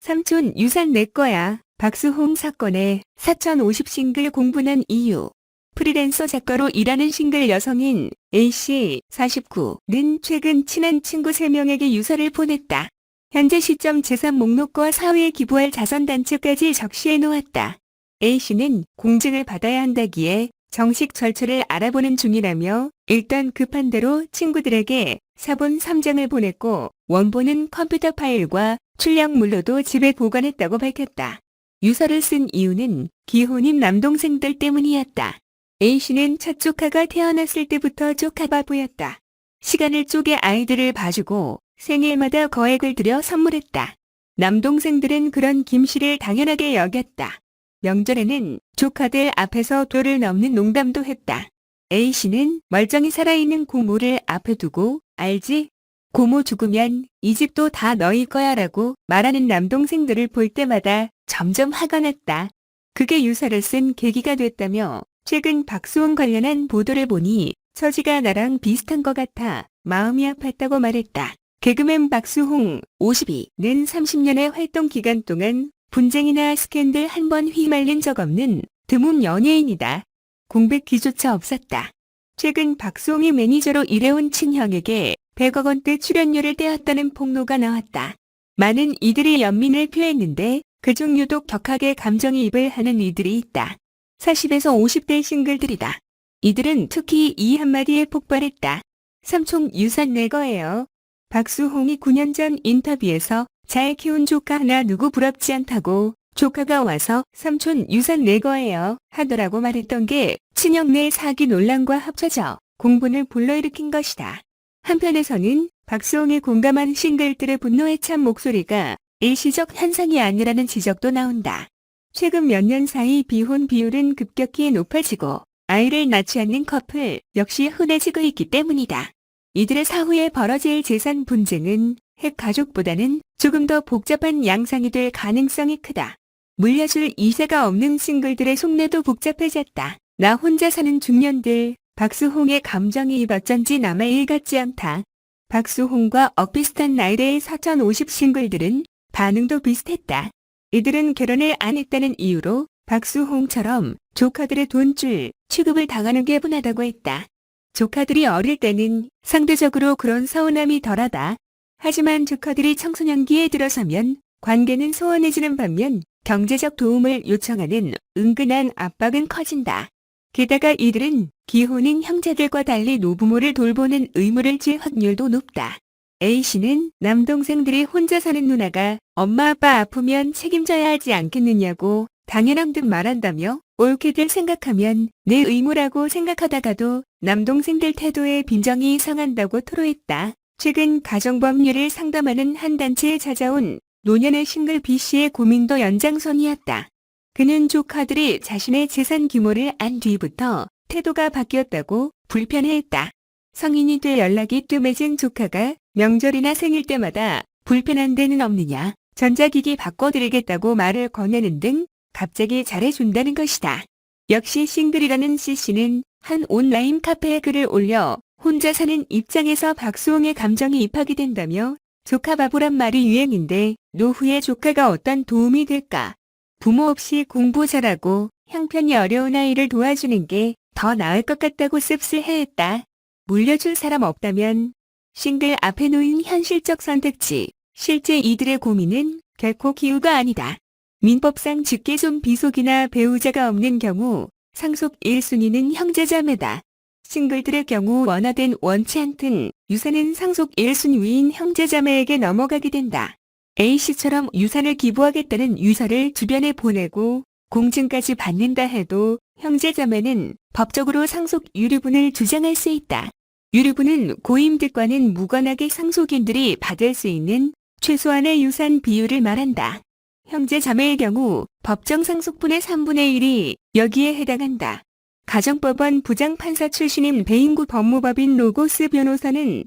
삼촌 유산 내 거야. 박수홍 사건에 4050싱글 공분한 이유. 프리랜서 작가로 일하는 싱글 여성인 A씨 49는 최근 친한 친구 3명에게 유서를 보냈다. 현재 시점 재산 목록과 사회에 기부할 자선단체까지 적시해 놓았다. A씨는 공증을 받아야 한다기에 정식 절차를 알아보는 중이라며 일단 급한 대로 친구들에게 사본 3장을 보냈고 원본은 컴퓨터 파일과 출력물로도 집에 보관했다고 밝혔다. 유서를 쓴 이유는 기혼인 남동생들 때문이었다. A씨는 첫 조카가 태어났을 때부터 조카바보였다. 시간을 쪼개 아이들을 봐주고 생일마다 거액을 들여 선물했다. 남동생들은 그런 김씨를 당연하게 여겼다. 명절에는 조카들 앞에서 도를 넘는 농담도 했다. A씨는 멀쩡히 살아있는 고모를 앞에 두고 알지? 고모 죽으면 이 집도 다 너희 거야 라고 말하는 남동생들을 볼 때마다 점점 화가 났다. 그게 유서를 쓴 계기가 됐다며 최근 박수홍 관련한 보도를 보니 처지가 나랑 비슷한 것 같아 마음이 아팠다고 말했다. 개그맨 박수홍 52는 30년의 활동 기간 동안 분쟁이나 스캔들 한 번 휘말린 적 없는 드문 연예인이다. 공백 기조차 없었다. 최근 박수홍이 매니저로 일해온 친형에게 100억 원대 출연료를 떼었다는 폭로가 나왔다. 많은 이들이 연민을 표했는데 그중 유독 격하게 감정이입을 하는 이들이 있다. 40에서 50대 싱글들이다. 이들은 특히 이 한마디에 폭발했다. 삼촌 유산 내 거예요. 박수홍이 9년 전 인터뷰에서 잘 키운 조카 하나 누구 부럽지 않다고 조카가 와서 삼촌 유산 내 거예요 하더라고 말했던 게 친형 내 사기 논란과 합쳐져 공분을 불러일으킨 것이다. 한편에서는 박수홍에 공감한 싱글들의 분노에 찬 목소리가 일시적 현상이 아니라는 지적도 나온다. 최근 몇 년 사이 비혼 비율은 급격히 높아지고 아이를 낳지 않는 커플 역시 흔해지고 있기 때문이다. 이들의 사후에 벌어질 재산 분쟁은 핵가족보다는 조금 더 복잡한 양상이 될 가능성이 크다. 물려줄 2세가 없는 싱글들의 속내도 복잡해졌다. 나 혼자 사는 중년들, 박수홍의 감정이입 어쩐지 남의 일 같지 않다. 박수홍과 엇비슷한 나이대의 4050 싱글들은 반응도 비슷했다. 이들은 결혼을 안 했다는 이유로 박수홍처럼 조카들의 돈줄 취급을 당하는 게 분하다고 했다. 조카들이 어릴 때는 상대적으로 그런 서운함이 덜하다. 하지만 조카들이 청소년기에 들어서면 관계는 소원해지는 반면 경제적 도움을 요청하는 은근한 압박은 커진다. 게다가 이들은 기혼인 형제들과 달리 노부모를 돌보는 의무를 질 확률도 높다. A씨는 남동생들이 혼자 사는 누나가 엄마 아빠 아프면 책임져야 하지 않겠느냐고 당연한 듯 말한다며 옳게들 생각하면 내 의무라고 생각하다가도 남동생들 태도에 빈정이 상한다고 토로했다. 최근 가정법률을 상담하는 한 단체에 찾아온 노년의 싱글 B씨의 고민도 연장선이었다. 그는 조카들이 자신의 재산 규모를 안 뒤부터 태도가 바뀌었다고 불편해했다. 성인이 돼 연락이 뜸해진 조카가 명절이나 생일 때마다 불편한 데는 없느냐, 전자기기 바꿔드리겠다고 말을 건네는 등 갑자기 잘해준다는 것이다. 역시 싱글이라는 C씨는 한 온라인 카페에 글을 올려 혼자 사는 입장에서 박수홍의 감정이 입하게 된다며 조카 바보란 말이 유행인데 노후에 조카가 어떤 도움이 될까? 부모 없이 공부 잘하고 형편이 어려운 아이를 도와주는 게 더 나을 것 같다고 씁쓸해했다. 물려줄 사람 없다면 싱글 앞에 놓인 현실적 선택지, 실제 이들의 고민은 결코 기우가 아니다. 민법상 직계존 비속이나 배우자가 없는 경우 상속 1순위는 형제자매다. 싱글들의 경우 원화된 원치 않든 유산은 상속 1순위인 형제자매에게 넘어가게 된다. A씨처럼 유산을 기부하겠다는 유서를 주변에 보내고 공증까지 받는다 해도 형제자매는 법적으로 상속 유류분을 주장할 수 있다. 유류분은 고임들과는 무관하게 상속인들이 받을 수 있는 최소한의 유산 비율을 말한다. 형제자매의 경우 법정 상속분의 3분의 1이 여기에 해당한다. 가정법원 부장판사 출신인 배인구 법무법인 로고스 변호사는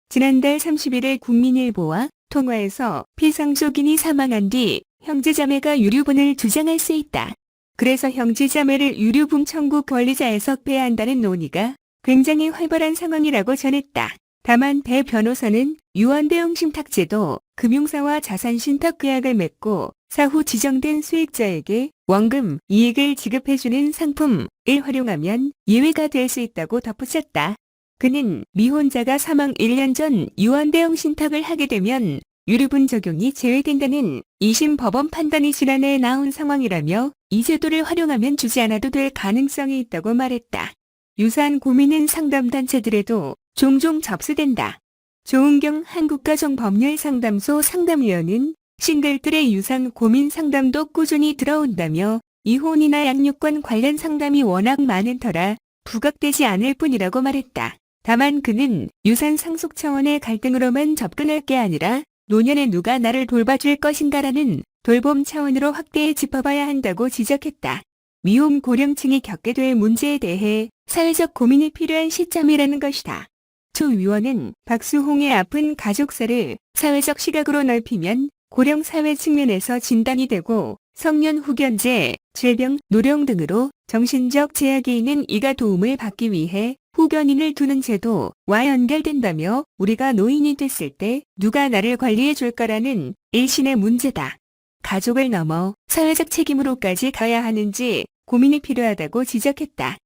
지난달 30일에 국민일보와 통화에서 피상속인이 사망한 뒤 형제자매가 유류분을 주장할 수 있다. 그래서 형제자매를 유류분 청구 권리자에서 빼야 한다는 논의가 굉장히 활발한 상황이라고 전했다. 다만 배 변호사는 유언대응 신탁제도, 금융사와 자산신탁계약을 맺고 사후 지정된 수익자에게 원금, 이익을 지급해주는 상품을 활용하면 예외가 될 수 있다고 덧붙였다. 그는 미혼자가 사망 1년 전 유언대응신탁을 하게 되면 유류분 적용이 제외된다는 2심 법원 판단이 지난해 나온 상황이라며 이 제도를 활용하면 주지 않아도 될 가능성이 있다고 말했다. 유사한 고민은 상담단체들에도 종종 접수된다. 조은경 한국가정법률상담소 상담위원은 싱글들의 유사한 고민 상담도 꾸준히 들어온다며 이혼이나 양육권 관련 상담이 워낙 많은 터라 부각되지 않을 뿐이라고 말했다. 다만 그는 유산 상속 차원의 갈등으로만 접근할 게 아니라 노년에 누가 나를 돌봐줄 것인가라는 돌봄 차원으로 확대해 짚어봐야 한다고 지적했다. 미혼 고령층이 겪게 될 문제에 대해 사회적 고민이 필요한 시점이라는 것이다. 조 위원은 박수홍의 아픈 가족사를 사회적 시각으로 넓히면 고령 사회 측면에서 진단이 되고 성년 후견제, 질병, 노령 등으로 정신적 제약이 있는 이가 도움을 받기 위해 후견인을 두는 제도와 연결된다며 우리가 노인이 됐을 때 누가 나를 관리해 줄까라는 일신의 문제다. 가족을 넘어 사회적 책임으로까지 가야 하는지 고민이 필요하다고 지적했다.